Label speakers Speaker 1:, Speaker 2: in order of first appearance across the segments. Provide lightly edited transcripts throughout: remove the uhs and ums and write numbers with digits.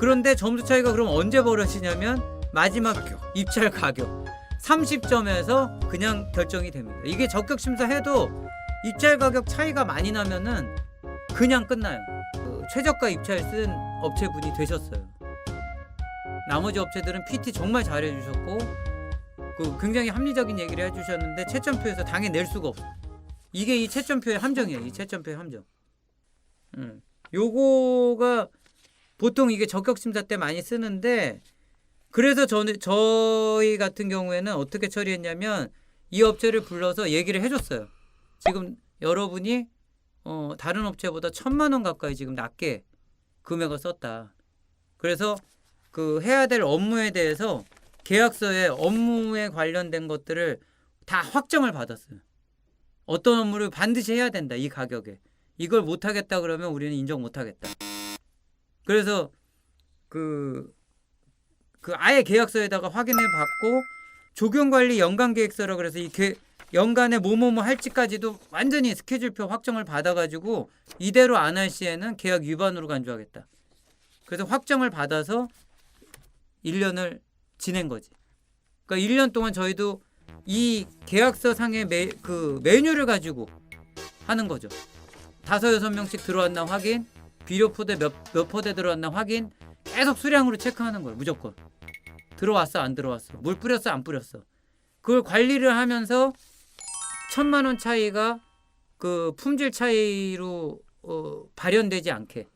Speaker 1: 그런데 점수 차이가 그럼 언제 벌어지냐면 마지막 입찰 가격 30점에서 그냥 결정이 됩니다. 이게 적격 심사해도 입찰 가격 차이가 많이 나면은 그냥 끝나요. 그 최저가 입찰 쓴 업체분이 되셨어요. 나머지 업체들은 PT 정말 잘해주셨고 그 굉장히 합리적인 얘기를 해주셨는데 채점표에서 당해낼 수가 없어. 이게 이 채점표의 함정이에요. 이 채점표의 함정. 요거가 보통 이게 적격심사 때 많이 쓰는데, 그래서 저희 같은 경우에는 어떻게 처리했냐면 이 업체를 불러서 얘기를 해줬어요. 지금 여러분이 다른 업체보다 1,000만 원 가까이 지금 낮게 금액을 썼다. 그래서 그 해야 될 업무에 대해서 계약서에 업무에 관련된 것들을 다 확정을 받았어요. 어떤 업무를 반드시 해야 된다. 이 가격에. 이걸 못하겠다 그러면 우리는 인정 못하겠다. 그래서 그 아예 계약서에다가 확인해 받고 조경관리 연간계획서라 그래서 이 연간에 뭐뭐뭐 할지까지도 완전히 스케줄표 확정을 받아가지고 이대로 안 할 시에는 계약 위반으로 간주하겠다. 그래서 확정을 받아서 1년을 지낸 거지. 그러니까 1년 동안 저희도 이 계약서 상의 메뉴를 가지고 하는 거죠. 5-6명씩 들어왔나 확인, 비료 포대 몇 포대 들어왔나 확인, 계속 수량으로 체크하는 거예요. 무조건 들어왔어 안 들어왔어, 물 뿌렸어 안 뿌렸어. 그걸 관리를 하면서 1,000만 원 차이가 그 품질 차이로 발현되지 않게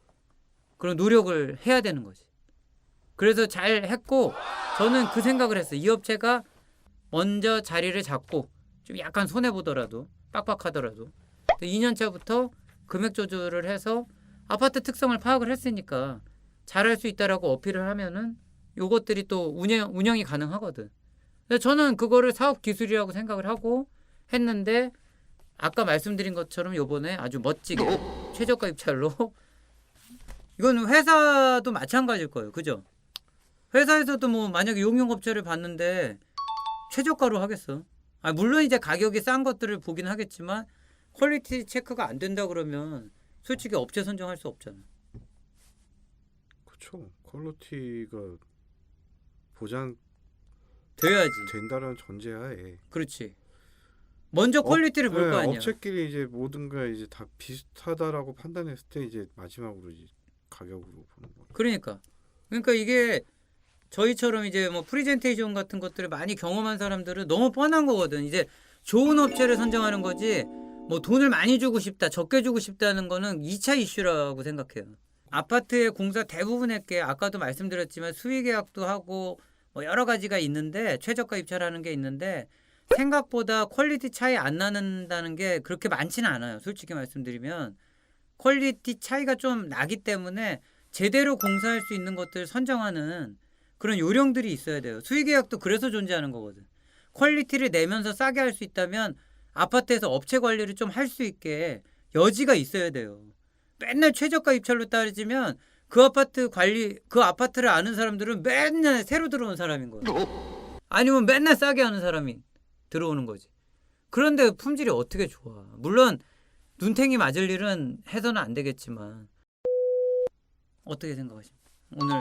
Speaker 1: 그런 노력을 해야 되는 거지. 그래서 잘 했고, 저는 그 생각을 했어요. 이 업체가 먼저 자리를 잡고 좀 약간 손해 보더라도 빡빡하더라도 2년차부터 금액 조절을 해서 아파트 특성을 파악을 했으니까 잘할 수 있다라고 어필을 하면은 요것들이 또 운영이 가능하거든. 그래서 저는 그거를 사업 기술이라고 생각을 하고 했는데, 아까 말씀드린 것처럼 요번에 아주 멋지게 최저가 입찰로 이건 회사도 마찬가지일 거예요. 그죠? 회사에서도 뭐 만약에 용역업체를 봤는데 최저가로 하겠어. 물론 이제 가격이 싼 것들을 보긴 하겠지만 퀄리티 체크가 안 된다 그러면 솔직히 업체 선정할 수 없잖아.
Speaker 2: 그렇죠. 퀄리티가 보장
Speaker 1: 돼야지.
Speaker 2: 된다는 전제하에.
Speaker 1: 그렇지. 먼저 퀄리티를 볼 거 아니야.
Speaker 2: 업체끼리 이제 모든 게 이제 다 비슷하다라고 판단했을 때 이제 마지막으로 이제 가격으로 보는 거.
Speaker 1: 그러니까 이게 저희처럼 이제 뭐 프리젠테이션 같은 것들을 많이 경험한 사람들은 너무 뻔한 거거든. 이제 좋은 업체를 선정하는 거지 뭐 돈을 많이 주고 싶다, 적게 주고 싶다는 거는 2차 이슈라고 생각해요. 아파트의 공사 대부분의 게 아까도 말씀드렸지만 수의 계약도 하고 뭐 여러 가지가 있는데, 최저가 입찰하는 게 있는데 생각보다 퀄리티 차이 안 나는다는 게 그렇게 많지는 않아요. 솔직히 말씀드리면 퀄리티 차이가 좀 나기 때문에 제대로 공사할 수 있는 것들 선정하는 그런 요령들이 있어야 돼요. 수의계약도 그래서 존재하는 거거든. 퀄리티를 내면서 싸게 할 수 있다면 아파트에서 업체 관리를 좀 할 수 있게 여지가 있어야 돼요. 맨날 최저가 입찰로 따지면 그 아파트를 아는 사람들은 맨날 새로 들어온 사람인 거예요. 아니면 맨날 싸게 하는 사람이 들어오는 거지. 그런데 품질이 어떻게 좋아. 물론 눈탱이 맞을 일은 해서는 안 되겠지만. 어떻게 생각하십니까? 오늘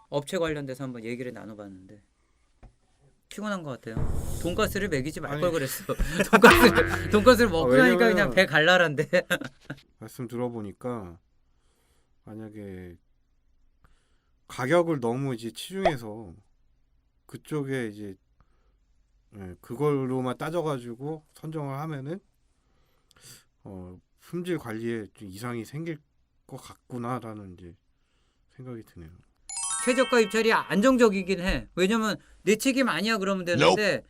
Speaker 1: 업체 관련돼서 한번 얘기를 나눠봤는데 피곤한 것 같아요. 돈가스를 먹이지 말 걸 그랬어. 돈가스를 먹고 나니까 그냥 배 갈랄한데.
Speaker 2: 말씀 들어보니까 만약에 가격을 너무 이제 치중해서 그쪽에 이제 그걸로만 따져가지고 선정을 하면은 품질 관리에 좀 이상이 생길 것 같구나라는 이제 생각이 드네요.
Speaker 1: 최저가 입찰이 안정적이긴 해. 왜냐면 내 책임 아니야 그러면 되는데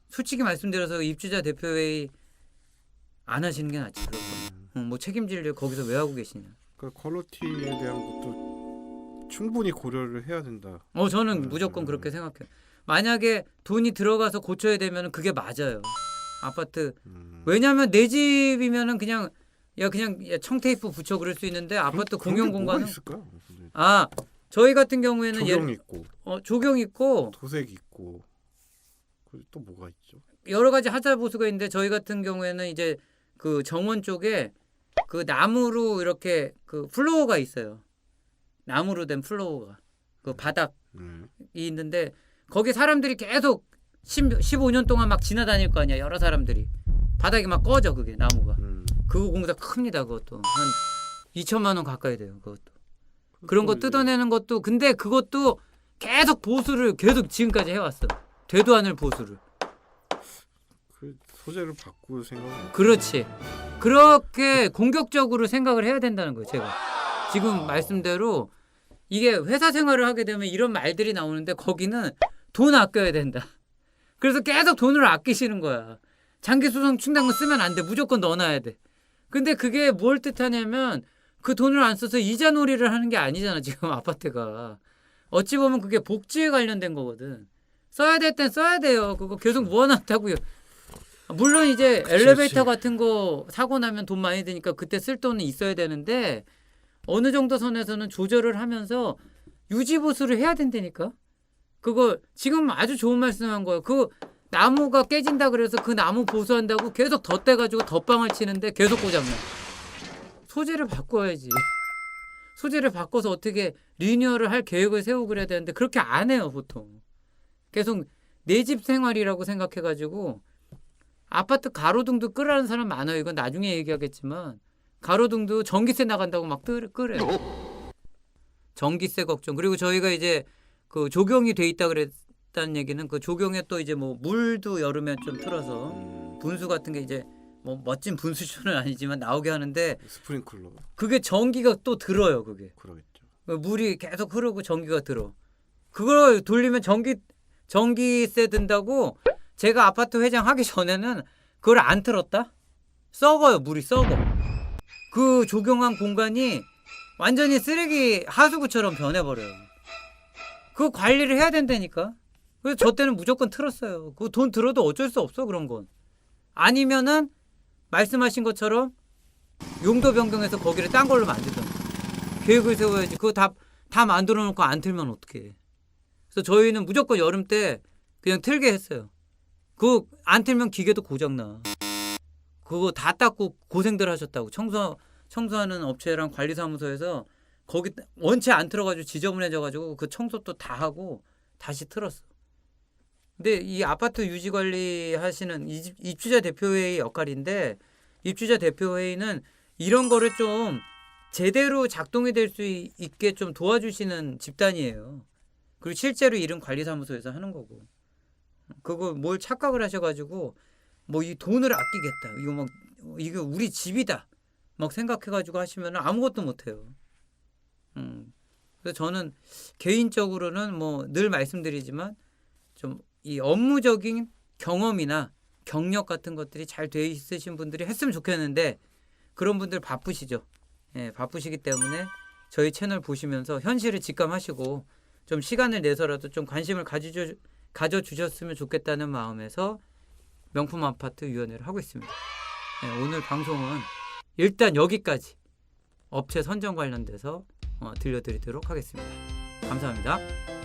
Speaker 1: 솔직히 말씀드려서 입주자 대표회의 안 하시는 게 낫지. 뭐 책임질 일 거기서 왜 하고 계시냐.
Speaker 2: 그러니까 퀄리티에 대한 것도 충분히 고려를 해야 된다.
Speaker 1: 저는 무조건 그렇게 생각해요. 만약에 돈이 들어가서 고쳐야 되면 그게 맞아요. 아파트. 왜냐면 내 집이면은 그냥 청테이프 붙여 그럴 수 있는데 아파트 공용 공간은 저희 같은 경우에는
Speaker 2: 조경 있고
Speaker 1: 조경 있고
Speaker 2: 도색 있고 또 뭐가 있죠?
Speaker 1: 여러 가지 하자 보수가 있는데, 저희 같은 경우에는 이제 그 정원 쪽에 그 나무로 이렇게 그 플로어가 있어요. 나무로 된 플로어가. 그 바닥이
Speaker 2: 네.
Speaker 1: 있는데 거기 사람들이 계속 15년 동안 막 지나다닐 거 아니야. 여러 사람들이. 바닥이 막 꺼져 그게 나무가. 그거 공사 큽니다. 그것도 한 2천만 원 가까이 돼요. 그것도. 그런 거 뜯어내는 것도 근데 그것도 계속 보수를 계속 지금까지 해왔어. 되도 않을 보수를.
Speaker 2: 그 소재를 바꾸고 생각을.
Speaker 1: 그렇지. 그렇게 공격적으로 생각을 해야 된다는 거예요. 제가 지금 말씀대로 이게 회사 생활을 하게 되면 이런 말들이 나오는데 거기는 돈 아껴야 된다. 그래서 계속 돈을 아끼시는 거야. 장기소송 충당금 쓰면 안 돼. 무조건 넣어놔야 돼. 근데 그게 뭘 뜻하냐면 그 돈을 안 써서 이자 놀이를 하는 게 아니잖아. 지금 아파트가. 어찌 보면 그게 복지에 관련된 거거든. 써야 될 땐 써야 돼요. 그거 계속 모아놨다고요. 물론 이제
Speaker 2: 그치,
Speaker 1: 엘리베이터
Speaker 2: 그치.
Speaker 1: 같은 거 사고 나면 돈 많이 드니까 그때 쓸 돈은 있어야 되는데 어느 정도 선에서는 조절을 하면서 유지보수를 해야 된다니까. 그거 지금 아주 좋은 말씀한 거예요. 그 나무가 깨진다 그래서 그 나무 보수한다고 계속 덧대가지고 덧방을 치는데 계속 고장나. 소재를 바꿔야지. 소재를 바꿔서 어떻게 리뉴얼을 할 계획을 세우고 그래야 되는데 그렇게 안 해요 보통. 계속 내 집 생활이라고 생각해가지고 아파트 가로등도 끄라는 사람 많아요. 이건 나중에 얘기하겠지만 가로등도 전기세 나간다고 막 끄래요. 전기세 걱정. 그리고 저희가 이제 그 조경이 돼 있다 그랬다는 얘기는 그 조경에 또 이제 뭐 물도 여름에 좀 틀어서 분수 같은 게 이제 뭐 멋진 분수쇼는 아니지만 나오게 하는데
Speaker 2: 스프링클러.
Speaker 1: 그게 전기가 또 들어요. 그게
Speaker 2: 그러겠죠.
Speaker 1: 물이 계속 흐르고 전기가 들어. 그걸 돌리면 전기세 든다고 제가 아파트 회장 하기 전에는 그걸 안 틀었다? 썩어요. 물이 썩어. 그 조경한 공간이 완전히 쓰레기 하수구처럼 변해버려요. 그 관리를 해야 된다니까. 그래서 저 때는 무조건 틀었어요. 그 돈 들어도 어쩔 수 없어 그런 건. 아니면은 말씀하신 것처럼 용도 변경해서 거기를 딴 걸로 만들던 계획을 세워야지. 그거 다 만들어 놓고 안 틀면 어떡해. 그래서 저희는 무조건 여름 때 그냥 틀게 했어요. 그거 안 틀면 기계도 고장나. 그거 다 닦고 고생들 하셨다고. 청소하는 업체랑 관리사무소에서 거기 원체 안 틀어가지고 지저분해져가지고 그 청소도 다 하고 다시 틀었어. 근데 이 아파트 유지 관리하시는 입주자 대표회의 역할인데 입주자 대표회의는 이런 거를 좀 제대로 작동이 될 수 있게 좀 도와주시는 집단이에요. 그리고 실제로 일은 관리사무소에서 하는 거고. 그거 뭘 착각을 하셔가지고 뭐 이 돈을 아끼겠다. 이거 막 이거 우리 집이다. 막 생각해가지고 하시면 아무것도 못해요. 그래서 저는 개인적으로는 뭐 늘 말씀드리지만 좀 이 업무적인 경험이나 경력 같은 것들이 잘 돼 있으신 분들이 했으면 좋겠는데 그런 분들 바쁘시죠. 예, 바쁘시기 때문에 저희 채널 보시면서 현실을 직감하시고 좀 시간을 내서라도 좀 관심을 가져주셨으면 좋겠다는 마음에서 명품 아파트 위원회를 하고 있습니다. 예, 오늘 방송은 일단 여기까지 업체 선정 관련돼서 들려드리도록 하겠습니다. 감사합니다.